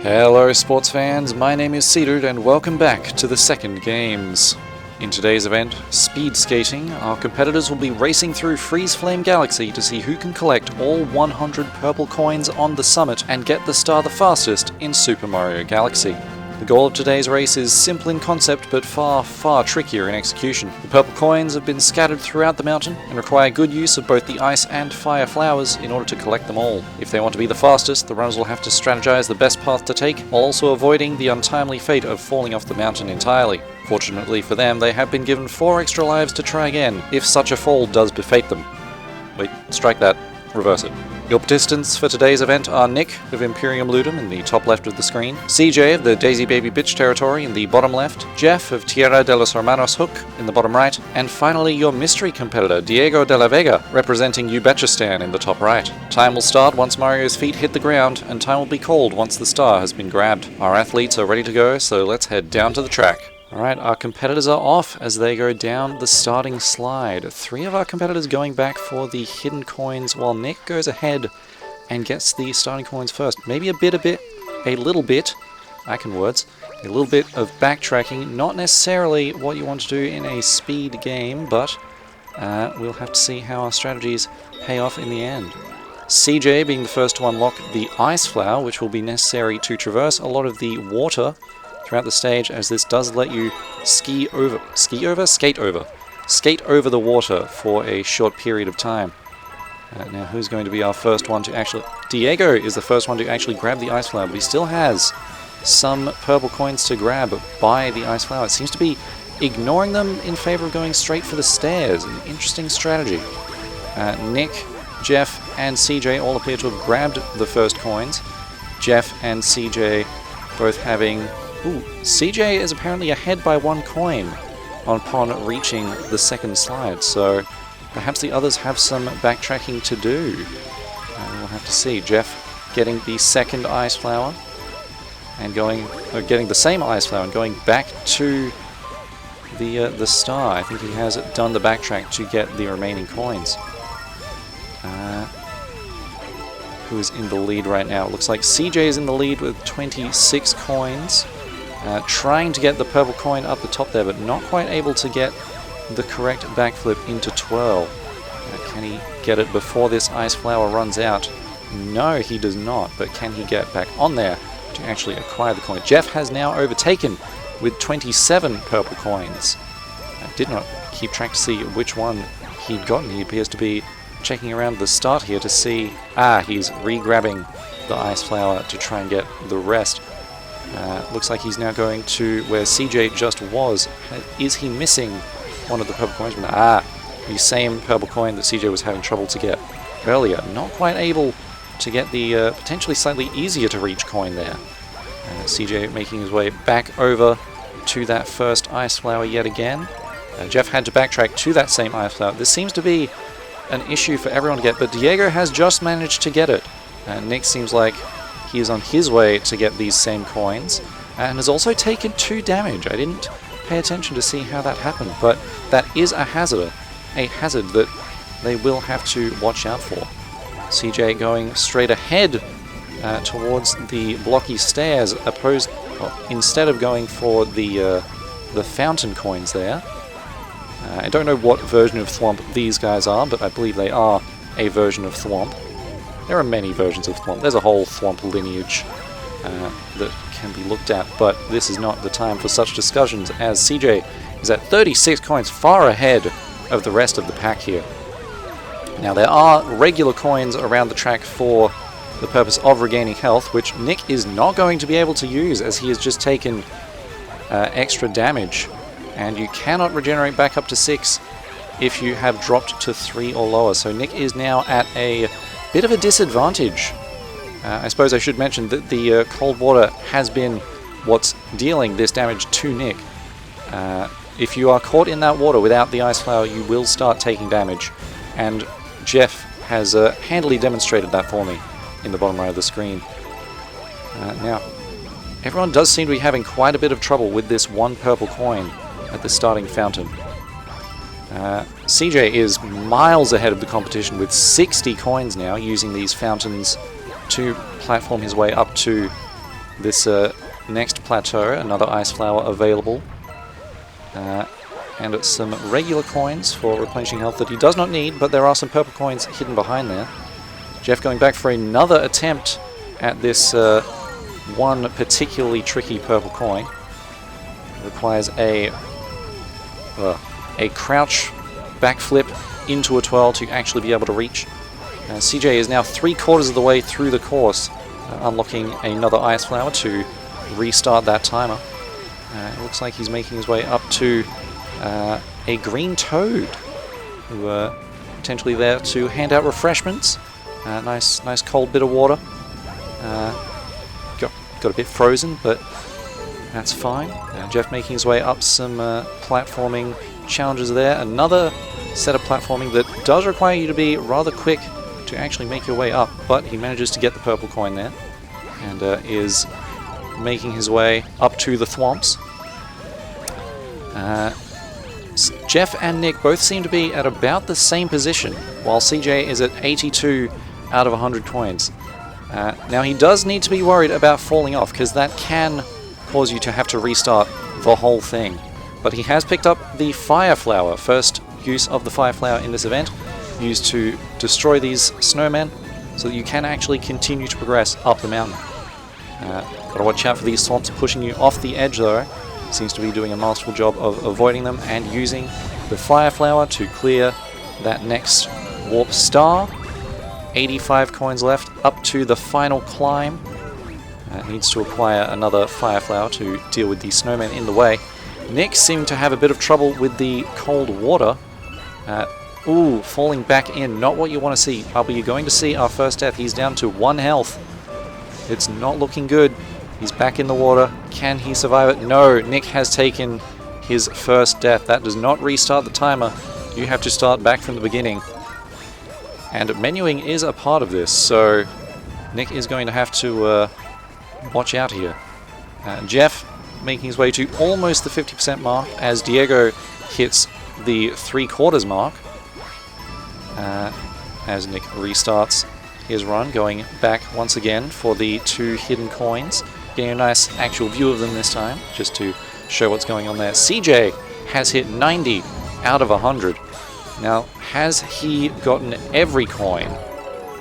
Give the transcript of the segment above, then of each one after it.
Hello sports fans, my name is Cdude and welcome back to the second games. In today's event, speed skating, our competitors will be racing through Freezeflame Galaxy to see who can collect all 100 purple coins on the summit and get the star the fastest in Super Mario Galaxy. The goal of today's race is simple in concept but far trickier in execution. The purple coins have been scattered throughout the mountain and require good use of both the ice and fire flowers in order to collect them all. If they want to be the fastest, the runners will have to strategize the best path to take while also avoiding the untimely fate of falling off the mountain entirely. Fortunately for them, they have been given 4 extra lives to try again, if such a fall does befate them. Wait, strike that. Reverse it. Your participants for today's event are Nick of Imperium Ludum in the top left of the screen, CJ of the Daisy Baby Bitch territory in the bottom left, Geoff of Tierra de los Hermanos Hook in the bottom right, and finally your mystery competitor 𝗚𝗚𝗘𝗦 representing 𝗚𝗚𝗚𝗘𝗦 in the top right. Time will start once Mario's feet hit the ground, and time will be called once the star has been grabbed. Our athletes are ready to go, so let's head down to the track. Alright, our competitors are off as they go down the starting slide. 3 of our competitors going back for the hidden coins while Nick goes ahead and gets the starting coins first. Maybe a little bit of backtracking. Not necessarily what you want to do in a speed game, but we'll have to see how our strategies pay off in the end. CJ being the first to unlock the ice flower, which will be necessary to traverse a lot of the water throughout the stage, as this does let you skate over the water for a short period of time. Now who's going to be our first one to actually... Diego is the first one to actually grab the ice flower, but he still has some purple coins to grab by the ice flower. It seems to be ignoring them in favor of going straight for the stairs. An interesting strategy. Nick, Geoff and CJ all appear to have grabbed the first coins. Geoff and CJ both having... Ooh, CJ is apparently ahead by 1 coin upon reaching the second slide, so perhaps the others have some backtracking to do. We'll have to see. Geoff getting the second ice flower and getting the same ice flower and going back to the star. I think he has done the backtrack to get the remaining coins. Who is in the lead right now? It looks like CJ is in the lead with 26 coins. Trying to get the purple coin up the top there, but not quite able to get the correct backflip into twirl. Can he get it before this ice flower runs out? No, he does not, but can he get back on there to actually acquire the coin? Geoff has now overtaken with 27 purple coins. I did not keep track to see which one he'd gotten. He appears to be checking around the start here to see... he's re-grabbing the ice flower to try and get the rest. Looks like he's now going to where CJ just was. Is he missing one of the purple coins? The same purple coin that CJ was having trouble to get earlier. Not quite able to get the potentially slightly easier to reach coin there. CJ making his way back over to that first ice flower yet again. Geoff had to backtrack to that same ice flower. This seems to be an issue for everyone to get, but Diego has just managed to get it. Nick seems like he is on his way to get these same coins, and has also taken 2 damage. I didn't pay attention to see how that happened, but that is a hazard that they will have to watch out for. CJ going straight ahead towards the blocky stairs, instead of going for the fountain coins there. I don't know what version of Thwomp these guys are, but I believe they are a version of Thwomp. There are many versions of Thwomp. There's a whole Thwomp lineage that can be looked at, but this is not the time for such discussions, as CJ is at 36 coins, far ahead of the rest of the pack here. Now there are regular coins around the track for the purpose of regaining health, which Nick is not going to be able to use as he has just taken extra damage, and you cannot regenerate back up to 6 if you have dropped to 3 or lower. So Nick is now at a bit of a disadvantage. I suppose I should mention that the cold water has been what's dealing this damage to Nick. If you are caught in that water without the ice flower, you will start taking damage, and Geoff has handily demonstrated that for me in the bottom right of the screen. Now, everyone does seem to be having quite a bit of trouble with this 1 purple coin at the starting fountain. CJ is miles ahead of the competition with 60 coins now, using these fountains to platform his way up to this next plateau, another ice flower available. And some regular coins for replenishing health that he does not need, but there are some purple coins hidden behind there. Geoff going back for another attempt at this one particularly tricky purple coin. Requires a crouch backflip into a twirl to actually be able to reach. CJ is now 3/4 of the way through the course, unlocking another ice flower to restart that timer. It looks like he's making his way up to a green toad, who are potentially there to hand out refreshments. Nice cold bit of water. Got a bit frozen, but that's fine. Geoff making his way up some platforming challenges there. Another set of platforming that does require you to be rather quick to actually make your way up, but he manages to get the purple coin there, and is making his way up to the thwomps. Geoff and Nick both seem to be at about the same position, while CJ is at 82 out of 100 coins. Now he does need to be worried about falling off, because that can cause you to have to restart the whole thing. But he has picked up the fire flower, first use of the fire flower in this event, used to destroy these snowmen, so that you can actually continue to progress up the mountain. Gotta watch out for these swamps pushing you off the edge though. Seems to be doing a masterful job of avoiding them and using the fire flower to clear that next warp star. 85 coins left up to the final climb. Needs to acquire another fire flower to deal with the snowmen in the way. Nick seemed to have a bit of trouble with the cold water. Ooh, falling back in. Not what you want to see. But you're going to see our first death. He's down to 1 health. It's not looking good. He's back in the water. Can he survive it? No, Nick has taken his first death. That does not restart the timer. You have to start back from the beginning. And menuing is a part of this, so Nick is going to have to watch out here. Geoff making his way to almost the 50% mark as Diego hits the 3/4 mark. As Nick restarts his run, going back once again for the 2 hidden coins. Getting a nice actual view of them this time, just to show what's going on there. CJ has hit 90 out of 100. Now, has he gotten every coin?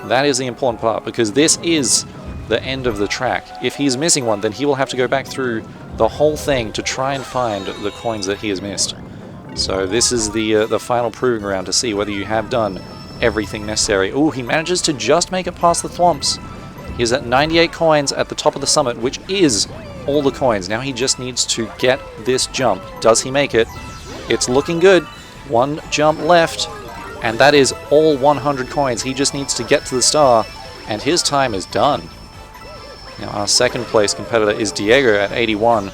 That is the important part, because this is the end of the track. If he's missing one, then he will have to go back through the whole thing to try and find the coins that he has missed. So this is the final proving ground to see whether you have done everything necessary. Ooh, he manages to just make it past the thwomps. He's at 98 coins at the top of the summit, which is all the coins. Now he just needs to get this jump. Does he make it? It's looking good. 1 jump left, and that is all 100 coins. He just needs to get to the star, and his time is done. Now our second place competitor is Diego at 81.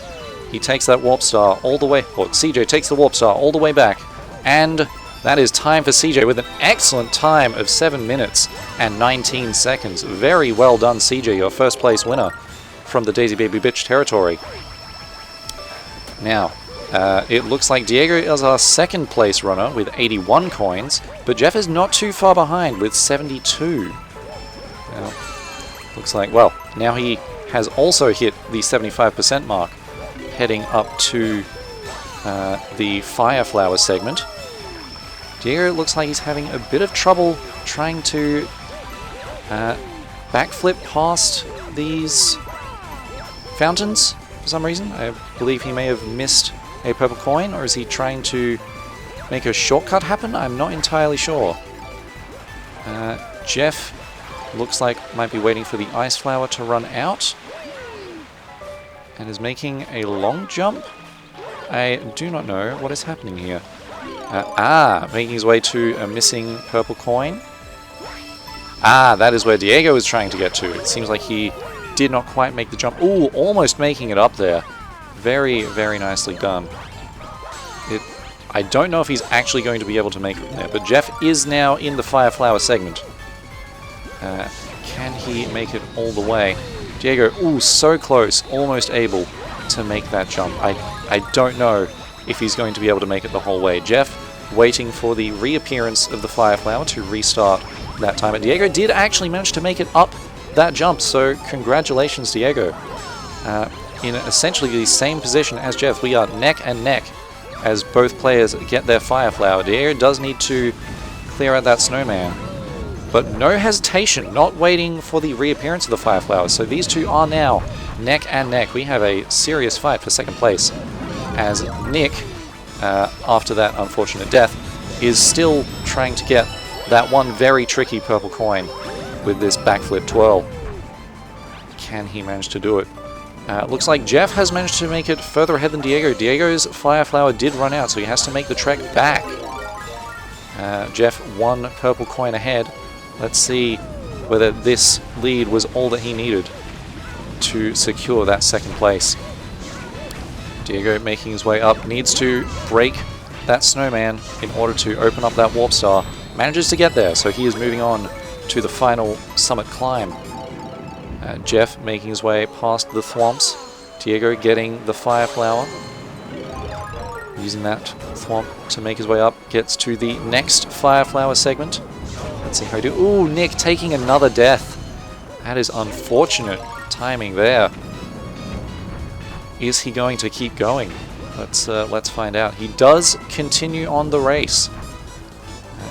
He takes that warp star all the way, or CJ takes the warp star all the way back, and that is time for CJ with an excellent time of 7 minutes and 19 seconds. Very well done, CJ, your first place winner from the Daisy Baby Bitch territory. Now, it looks like Diego is our second place runner with 81 coins, but Geoff is not too far behind with 72. Now, looks like, well, now he has also hit the 75% mark, heading up to the Fire Flower segment. Diego looks like he's having a bit of trouble trying to backflip past these fountains for some reason. I believe he may have missed a purple coin, or is he trying to make a shortcut happen? I'm not entirely sure. Geoff looks like might be waiting for the ice flower to run out and is making a long jump. I do not know what is happening here. Making his way to a missing purple coin. That is where Diego is trying to get to. It seems like he did not quite make the jump. Ooh, almost making it up there. Very, very nicely done. I don't know if he's actually going to be able to make it there, but Geoff is now in the Fire Flower segment. Can he make it all the way? Diego, ooh, so close, almost able to make that jump. I don't know if he's going to be able to make it the whole way. Geoff waiting for the reappearance of the Fire Flower to restart that time. But Diego did actually manage to make it up that jump, so congratulations, Diego. in essentially the same position as Geoff. We are neck and neck as both players get their Fire Flower. Diego does need to clear out that snowman, but no hesitation, not waiting for the reappearance of the Fire Flower. So these two are now neck and neck. We have a serious fight for second place, as Nick, after that unfortunate death, is still trying to get that one very tricky purple coin with this backflip twirl. Can he manage to do it? Looks like Geoff has managed to make it further ahead than Diego. Diego's Fire Flower did run out, so he has to make the trek back. Geoff one purple coin ahead. Let's see whether this lead was all that he needed to secure that second place. Diego making his way up, needs to break that snowman in order to open up that warp star. Manages to get there, so he is moving on to the final summit climb. Geoff making his way past the thwomps. Diego getting the Fire Flower. Using that thwomp to make his way up. Gets to the next Fire Flower segment. Let's see how he do. Ooh, Nick taking another death. That is unfortunate timing there. Is he going to keep going? Let's find out. He does continue on the race.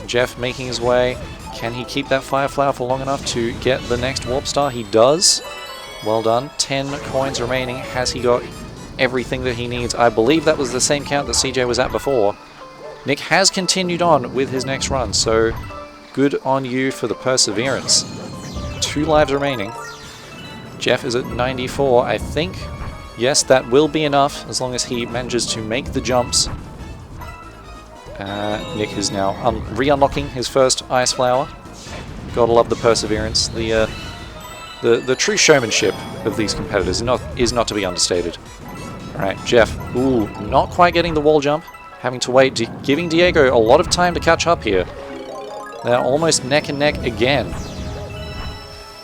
Geoff making his way. Can he keep that Fire Flower for long enough to get the next warp star? He does. Well done. 10 coins remaining. Has he got everything that he needs? I believe that was the same count that CJ was at before. Nick has continued on with his next run, so good on you for the perseverance. 2 lives remaining. Geoff is at 94, I think. Yes, that will be enough as long as he manages to make the jumps. Nick is now re-unlocking his first Ice Flower. Gotta love the perseverance. The true showmanship of these competitors is not to be understated. Alright, Geoff. Ooh, not quite getting the wall jump. Having to wait, giving Diego a lot of time to catch up here. They're almost neck and neck again.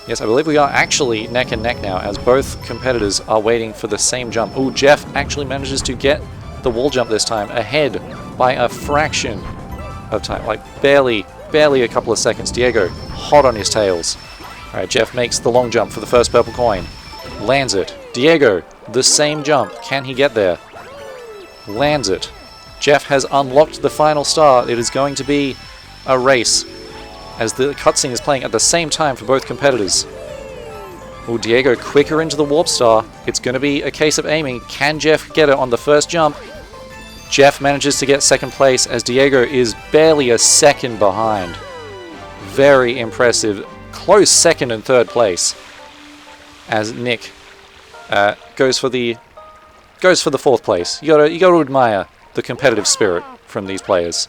Yes, I believe we are actually neck and neck now, as both competitors are waiting for the same jump. Ooh, Geoff actually manages to get the wall jump this time, ahead by a fraction of time, like barely a couple of seconds. Diego, hot on his tails. Alright, Geoff makes the long jump for the first purple coin. Lands it. Diego, the same jump. Can he get there? Lands it. Geoff has unlocked the final star. It is going to be a race, as the cutscene is playing at the same time for both competitors. Oh, Diego quicker into the warp star. It's going to be a case of aiming. Can Geoff get it on the first jump? Geoff manages to get second place, as Diego is barely a second behind. Very impressive. Close second and third place, as Nick goes for the fourth place. You gotta admire the competitive spirit from these players.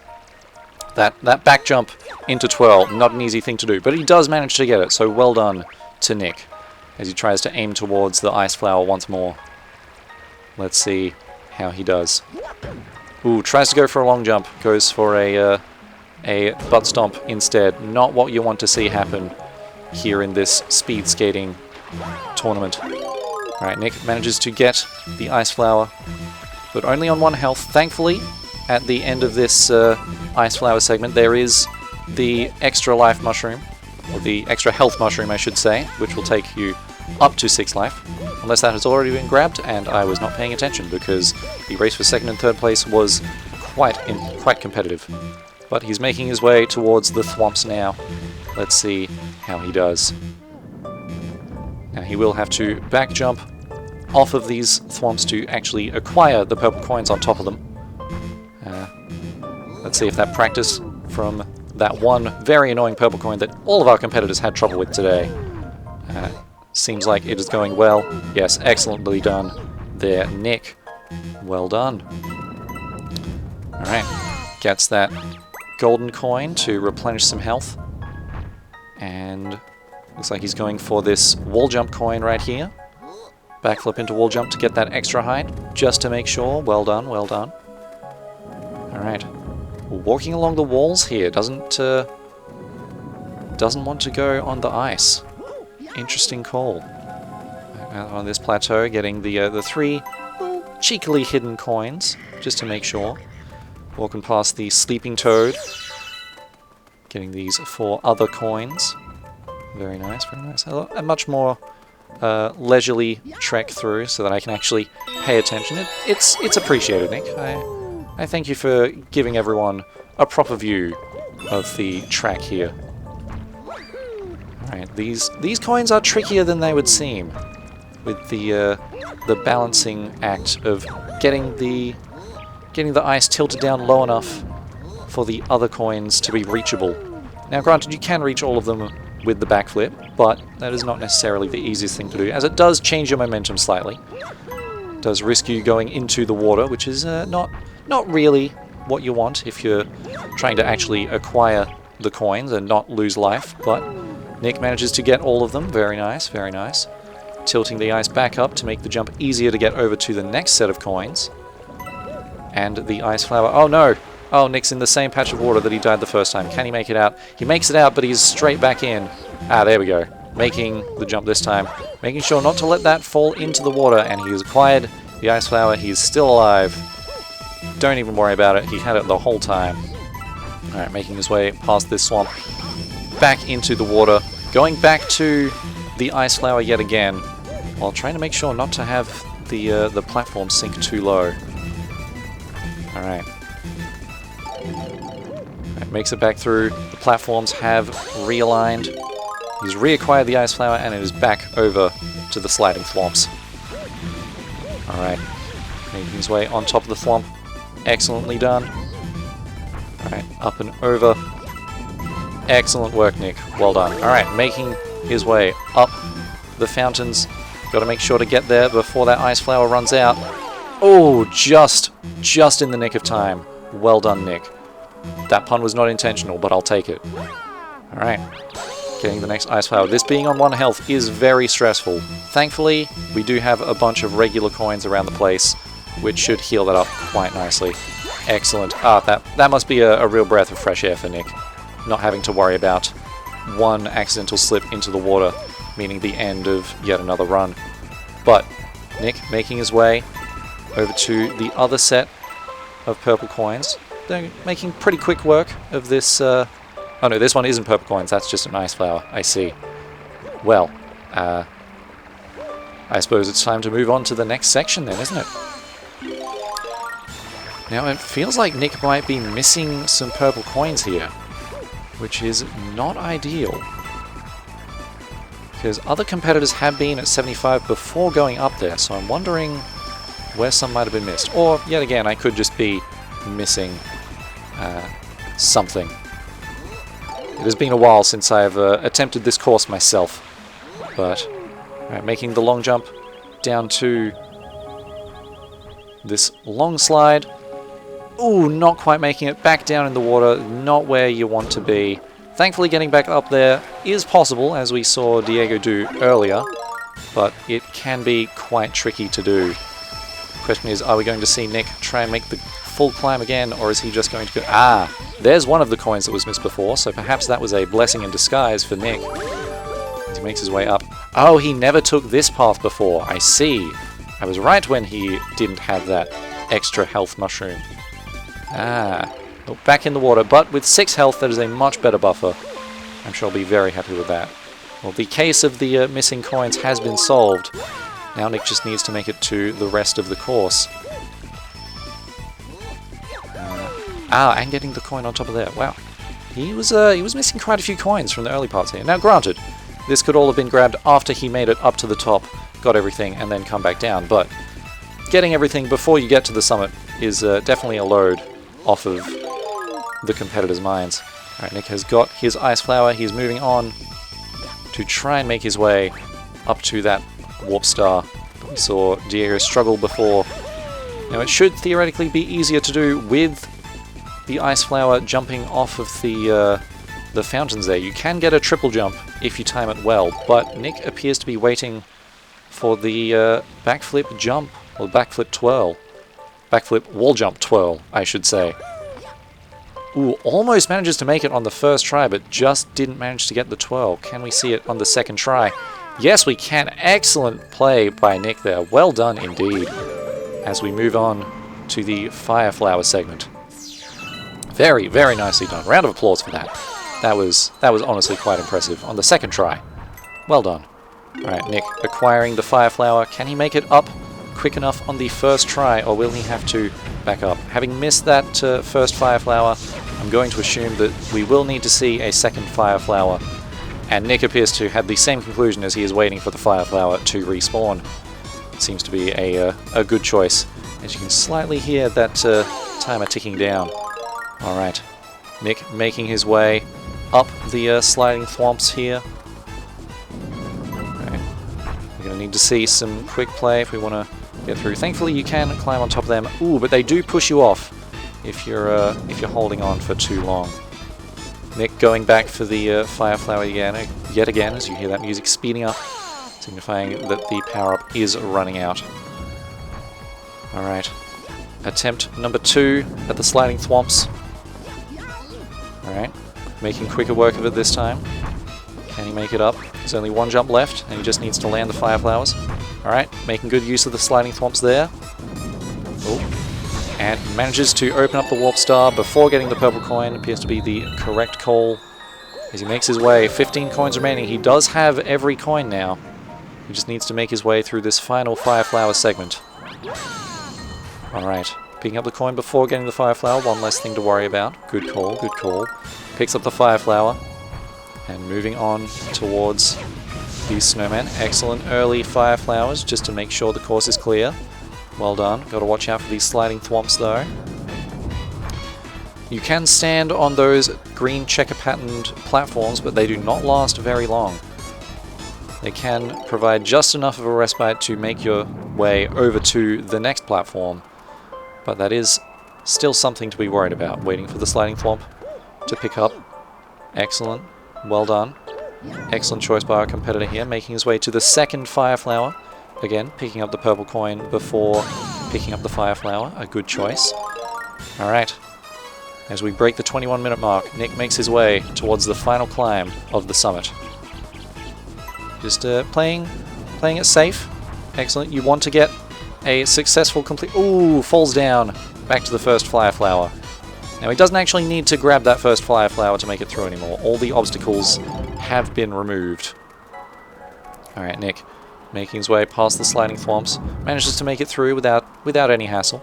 That back jump into twirl, not an easy thing to do, but he does manage to get it, so well done to Nick as he tries to aim towards the Ice Flower once more. Let's see how he does. Ooh, tries to go for a long jump, goes for a butt stomp instead. Not what you want to see happen here in this speed skating tournament. Alright, Nick manages to get the Ice Flower, but only on 1 health. Thankfully, at the end of this Ice Flower segment, there is the extra life mushroom, or the extra health mushroom, I should say, which will take you up to 6 life, unless that has already been grabbed and I was not paying attention, because the race for second and third place was quite competitive. But he's making his way towards the thwomps now. Let's see how he does. Now he will have to back jump off of these thwomps to actually acquire the purple coins on top of them. Let's see if that practice from that one very annoying purple coin that all of our competitors had trouble with today. Seems like it is going well. Yes, excellently done there, Nick. Well done. Alright, gets that golden coin to replenish some health. And looks like he's going for this wall jump coin right here. Backflip into wall jump to get that extra height, just to make sure. Well done, well done. Alright. Walking along the walls here, doesn't want to go on the ice. Interesting call. On this plateau, getting the 3 cheekily hidden coins, just to make sure. Walking past the sleeping toad. Getting these 4 other coins. Very nice, very nice. A much more leisurely trek through so that I can actually pay attention. It's appreciated, Nick. I thank you for giving everyone a proper view of the track here. Alright, these coins are trickier than they would seem, with the balancing act of getting the ice tilted down low enough for the other coins to be reachable. Now granted, you can reach all of them with the backflip, but that is not necessarily the easiest thing to do, as it does change your momentum slightly. It does risk you going into the water, which is not really what you want if you're trying to actually acquire the coins and not lose life, but Nick manages to get all of them. Very nice, very nice. Tilting the ice back up to make the jump easier to get over to the next set of coins. And the ice flower... Oh no! Oh, Nick's in the same patch of water that he died the first time. Can he make it out? He makes it out, but he's straight back in. Ah, there we go. Making the jump this time. Making sure not to let that fall into the water, and he has acquired the ice flower. He's still alive. Don't even worry about it. He had it the whole time. Alright, making his way past this swamp. Back into the water. Going back to the ice flower yet again, while trying to make sure not to have the platform sink too low. Alright. Makes it back through. The platforms have realigned. He's reacquired the ice flower and it is back over to the sliding thwomps. Alright. Making his way on top of the thwomp. Excellently done. Alright, up and over. Excellent work, Nick. Well done. Alright, making his way up the fountains. Got to make sure to get there before that ice flower runs out. Oh, just in the nick of time. Well done, Nick. That pun was not intentional, but I'll take it. Alright. Getting the next ice flower. This being on 1 health is very stressful. Thankfully, we do have a bunch of regular coins around the place, which should heal that up quite nicely. Excellent. Ah, that must be a real breath of fresh air for Nick. Not having to worry about one accidental slip into the water, meaning the end of yet another run. But Nick making his way over to the other set of purple coins. They're making pretty quick work of this... Oh no, this one isn't purple coins, that's just an ice flower. I see. Well, I suppose it's time to move on to the next section then, isn't it? Now, it feels like Nick might be missing some purple coins here, which is not ideal. Because other competitors have been at 75 before going up there, so I'm wondering where some might have been missed. Or, yet again, I could just be missing something. It has been a while since I've attempted this course myself, but making the long jump down to this long slide. Ooh, not quite making it. Back down in the water, not where you want to be. Thankfully getting back up there is possible, as we saw Diego do earlier, but it can be quite tricky to do. Question is, are we going to see Nick try and make the full climb again, or is he just going to go... Ah, there's one of the coins that was missed before, so perhaps that was a blessing in disguise for Nick. As he makes his way up. Oh, he never took this path before. I see. I was right when he didn't have that extra health mushroom. Ah, well, back in the water, but with 6 health, that is a much better buffer. I'm sure I'll be very happy with that. Well, the case of the missing coins has been solved. Now Nick just needs to make it to the rest of the course. And getting the coin on top of there. Wow. He was missing quite a few coins from the early parts here. Now, granted, this could all have been grabbed after he made it up to the top, got everything, and then come back down, but getting everything before you get to the summit is definitely a load off of the competitors' minds. Alright, Nick has got his ice flower. He's moving on to try and make his way up to that warp star. We saw Diego struggle before. Now, it should theoretically be easier to do with the ice flower jumping off of the fountains there. You can get a triple jump if you time it well, but Nick appears to be waiting for the backflip jump, or backflip twirl. Backflip wall jump twirl, I should say. Ooh, almost manages to make it on the first try, but just didn't manage to get the twirl. Can we see it on the second try? Yes, we can. Excellent play by Nick there. Well done indeed. As we move on to the fire flower segment. Very, very nicely done. Round of applause for that. That was honestly quite impressive on the second try. Well done. Alright, Nick acquiring the Fire Flower. Can he make it up quick enough on the first try, or will he have to back up? Having missed that first Fire Flower, I'm going to assume that we will need to see a second Fire Flower. And Nick appears to have the same conclusion as he is waiting for the Fire Flower to respawn. It seems to be a good choice. As you can slightly hear that timer ticking down. Alright, Nick making his way up the sliding thwomps here. Okay. We're going to need to see some quick play if we want to get through. Thankfully you can climb on top of them. Ooh, but they do push you off if you're holding on for too long. Nick going back for the Fire Flower yet again, as you hear that music speeding up, signifying that the power-up is running out. Alright, attempt number 2 at the sliding thwomps. Alright, making quicker work of it this time. Can he make it up? There's only one jump left, and he just needs to land the Fire Flowers. Alright, making good use of the sliding thwomps there. Oh, and manages to open up the Warp Star before getting the purple coin. Appears to be the correct call as he makes his way. 15 coins remaining. He does have every coin now. He just needs to make his way through this final Fire Flower segment. Alright, picking up the coin before getting the Fire Flower, one less thing to worry about. Good call, good call. Picks up the Fire Flower, and moving on towards the snowman. Excellent early Fire Flowers, just to make sure the course is clear. Well done. Got to watch out for these sliding thwomps though. You can stand on those green checker patterned platforms, but they do not last very long. They can provide just enough of a respite to make your way over to the next platform, but that is still something to be worried about. Waiting for the sliding thwomp to pick up. Excellent. Well done. Excellent choice by our competitor here, making his way to the second Fire Flower. Again, picking up the purple coin before picking up the Fire Flower. A good choice. Alright. As we break the 21-minute mark, Nick makes his way towards the final climb of the summit. Just playing it safe. Excellent. You want to get a successful complete... Ooh, falls down. Back to the first Fire Flower. Now he doesn't actually need to grab that first Fire Flower to make it through anymore. All the obstacles have been removed. Alright, Nick, making his way past the sliding thwomps. Manages to make it through without any hassle.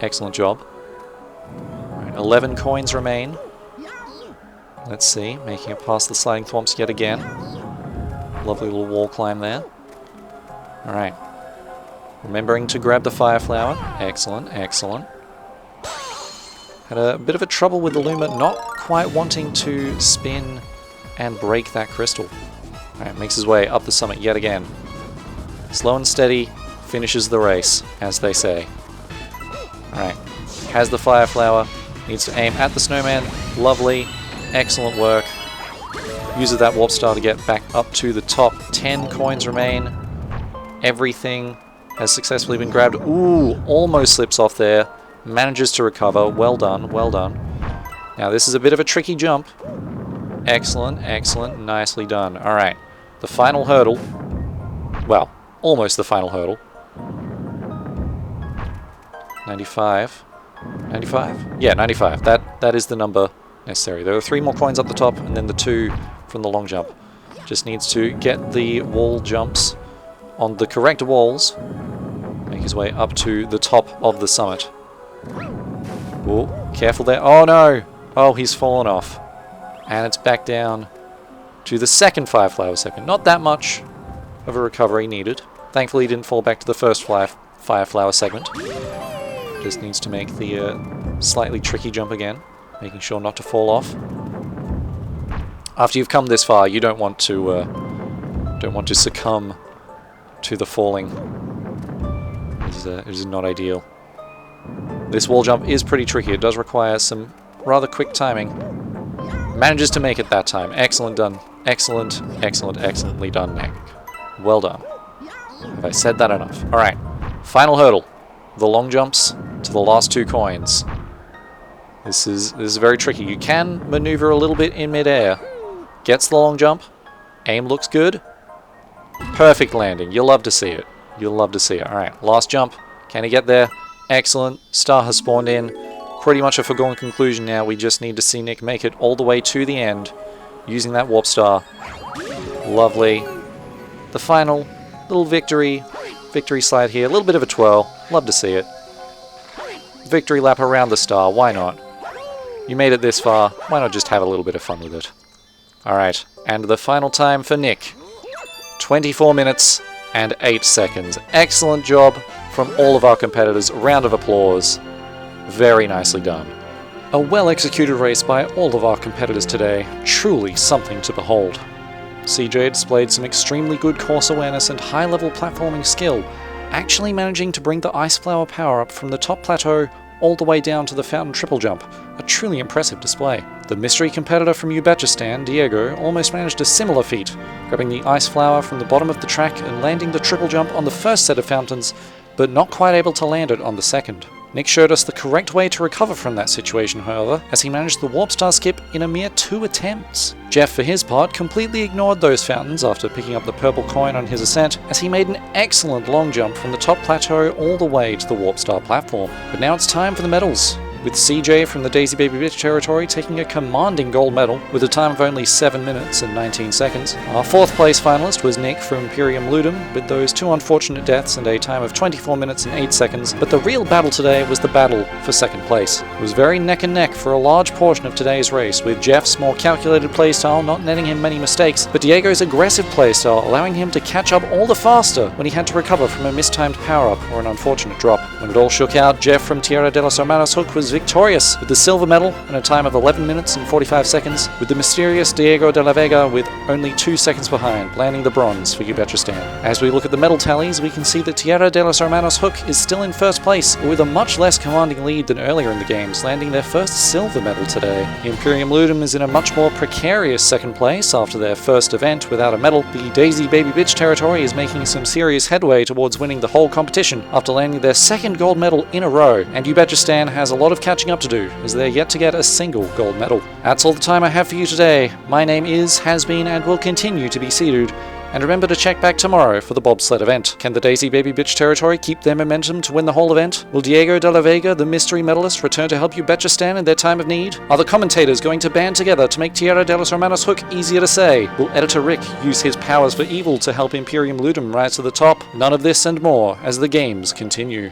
Excellent job. Alright, 11 coins remain. Let's see, making it past the sliding thwomps yet again. Lovely little wall climb there. Alright. Remembering to grab the Fire Flower. Excellent, excellent. Had a bit of a trouble with the Luma not quite wanting to spin and break that crystal. Alright, makes his way up the summit yet again. Slow and steady finishes the race, as they say. Alright, has the Fire Flower, needs to aim at the snowman. Lovely, excellent work. Uses that Warp Star to get back up to the top. 10 coins remain. Everything has successfully been grabbed. Ooh, almost slips off there. Manages to recover. Well done, well done. Now this is a bit of a tricky jump. Excellent, excellent, nicely done. Alright, the final hurdle. Well, almost the final hurdle. 95. 95? Yeah, 95. That is the number necessary. There are 3 more coins up the top, and then the 2 from the long jump. Just needs to get the wall jumps on the correct walls. Make his way up to the top of the summit. Oh, careful there. Oh no! Oh, he's fallen off. And it's back down to the second Fire Flower segment. Not that much of a recovery needed. Thankfully he didn't fall back to the first Fire Flower segment. Just needs to make the slightly tricky jump again, making sure not to fall off. After you've come this far, you don't want to succumb to the falling. It is not ideal. This wall jump is pretty tricky. It does require some rather quick timing. Manages to make it that time. Excellent done. Excellent, excellent, excellently done, Nick. Well done. Have I said that enough? Alright. Final hurdle. The long jumps to the last 2 coins. This is very tricky. You can maneuver a little bit in midair. Gets the long jump. Aim looks good. Perfect landing. You'll love to see it. You'll love to see it. Alright, last jump. Can he get there? Excellent. Star has spawned in. Pretty much a foregone conclusion now. We just need to see Nick make it all the way to the end using that Warp Star. Lovely. the final little victory slide here. A little bit of a twirl. Love to see it. Victory lap around the star. Why not? You made it this far. Why not just have a little bit of fun with it? Alright, and the final time for Nick. 24 minutes and 8 seconds. Excellent job from all of our competitors. Round of applause. Very nicely done. A well-executed race by all of our competitors today. Truly something to behold. CJ displayed some extremely good course awareness and high-level platforming skill, actually managing to bring the Ice Flower power-up from the top plateau all the way down to the fountain triple jump. A truly impressive display. The mystery competitor from 𝗚𝗓𝗘, Diego, almost managed a similar feat, grabbing the Ice Flower from the bottom of the track and landing the triple jump on the first set of fountains, but not quite able to land it on the second. Nick showed us the correct way to recover from that situation, however, as he managed the Warp Star skip in a mere 2 attempts. Geoff, for his part, completely ignored those fountains after picking up the purple coin on his ascent, as he made an excellent long jump from the top plateau all the way to the Warp Star platform. But now it's time for the medals, with CJ from the Daisy Baby Bitch territory taking a commanding gold medal with a time of only 7 minutes and 19 seconds. Our 4th place finalist was Nick from Imperium Ludum, with those 2 unfortunate deaths and a time of 24 minutes and 8 seconds, but the real battle today was the battle for 2nd place. It was very neck and neck for a large portion of today's race, with Geoff's more calculated playstyle not netting him many mistakes, but Diego's aggressive playstyle allowing him to catch up all the faster when he had to recover from a mistimed power-up or an unfortunate drop. When it all shook out, Geoff from Tierra de los Hermanos Hook was victorious with the silver medal in a time of 11 minutes and 45 seconds, with the mysterious Diego de la Vega with only 2 seconds behind, landing the bronze for 𝗚𝗓𝗘. As we look at the medal tallies, we can see that Tierra de los Hermanos Hook is still in 1st place, but with a much less commanding lead than earlier in the games, landing their 1st silver medal today. Imperium Ludum is in a much more precarious 2nd place after their 1st event without a medal. The Daisy Baby Bitch territory is making some serious headway towards winning the whole competition after landing their 2nd gold medal in a row, and 𝗚𝗓𝗘 has a lot of catching up to do, as they're yet to get a single gold medal. That's all the time I have for you today. My name is, has been, and will continue to be Cdude, and remember to check back tomorrow for the bobsled event. Can the Daisy Baby Bitch territory keep their momentum to win the whole event? Will Diego de la Vega, the mystery medalist, return to help 𝗚𝗓𝗘 in their time of need? Are the commentators going to band together to make Tierra de los Hermanos Hook easier to say? Will editor Rick use his powers for evil to help Imperium Ludum rise to the top? None of this and more as the games continue.